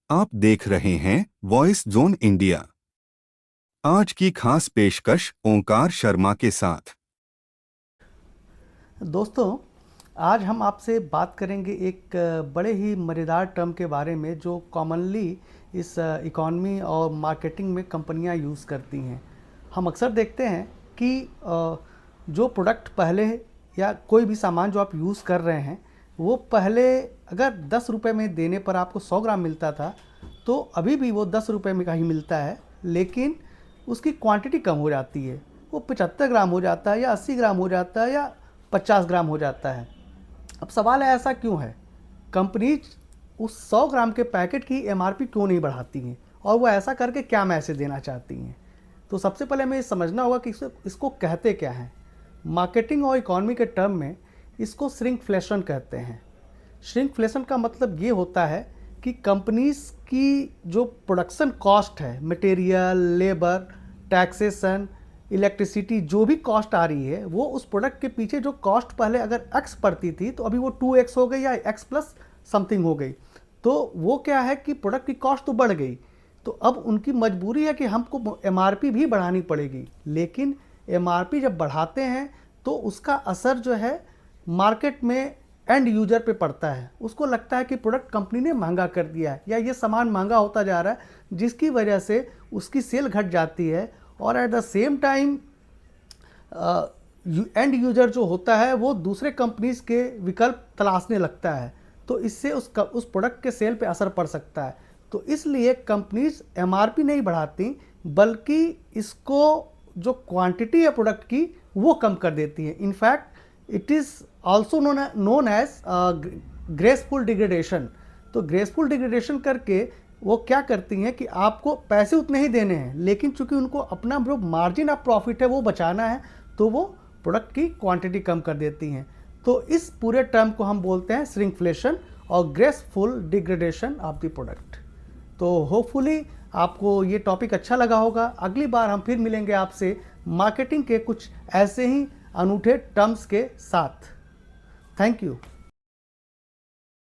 आप देख रहे हैं वॉइस जोन इंडिया। आज की खास पेशकश ओंकार शर्मा के साथ। दोस्तों, आज हम आपसे बात करेंगे एक बड़े ही मज़ेदार टर्म के बारे में जो कॉमनली इस इकॉनमी और मार्केटिंग में कंपनियां यूज़ करती हैं। हम अक्सर देखते हैं कि जो प्रोडक्ट पहले या कोई भी सामान जो आप यूज़ कर रहे हैं वो पहले अगर 10 रुपए में देने पर आपको 100 ग्राम मिलता था, तो अभी भी वो 10 रुपए में का ही मिलता है, लेकिन उसकी क्वांटिटी कम हो जाती है। वो 75 ग्राम हो जाता है या 80 ग्राम हो जाता है या 50 ग्राम हो जाता है। अब सवाल है, ऐसा क्यों है? कंपनीज उस 100 ग्राम के पैकेट की एमआरपी क्यों नहीं बढ़ाती हैं, और वो ऐसा करके क्या मैसेज देना चाहती हैं? तो सबसे पहले हमें ये समझना होगा कि इसको कहते क्या हैं। मार्केटिंग और इकोनॉमी के टर्म में इसको श्रिंकफ्लेशन कहते हैं। श्रिंकफ्लेशन का मतलब ये होता है कि कंपनीज की जो प्रोडक्शन कॉस्ट है, मटेरियल, लेबर, टैक्सेशन, इलेक्ट्रिसिटी, जो भी कॉस्ट आ रही है, वो उस प्रोडक्ट के पीछे जो कॉस्ट पहले अगर एक्स पड़ती थी तो अभी वो 2x हो गई या एक्स प्लस समथिंग हो गई। तो वो क्या है कि प्रोडक्ट की कॉस्ट तो बढ़ गई, तो अब उनकी मजबूरी है कि हमको एमआरपी भी बढ़ानी पड़ेगी। लेकिन एमआरपी जब बढ़ाते हैं तो उसका असर जो है मार्केट में एंड यूजर पे पड़ता है। उसको लगता है कि प्रोडक्ट कंपनी ने महंगा कर दिया है या ये सामान महंगा होता जा रहा है, जिसकी वजह से उसकी सेल घट जाती है। और at the same time and user जो होता है वो दूसरे कंपनीज के विकल्प तलाशने लगता है, तो इससे उस प्रोडक्ट के सेल पे असर पड़ सकता है। तो इसलिए कंपनीज एमआरपी नहीं बढ़ाती, बल्कि इसको जो क्वांटिटी है प्रोडक्ट की वो कम कर देती है। In fact it is also known as graceful degradation. तो ग्रेसफुल डिग्रेडेशन करके वो क्या करती हैं कि आपको पैसे उतने ही देने हैं, लेकिन चूंकि उनको अपना जो मार्जिन ऑफ प्रॉफिट है वो बचाना है, तो वो प्रोडक्ट की क्वांटिटी कम कर देती हैं। तो इस पूरे टर्म को हम बोलते हैं श्रिंकफ्लेशन और graceful degradation of the product. तो होपफुली आपको ये टॉपिक अच्छा लगा होगा। अगली बार हम फिर मिलेंगे आपसे मार्केटिंग के कुछ ऐसे ही अनूठे टर्म्स के साथ। Thank you.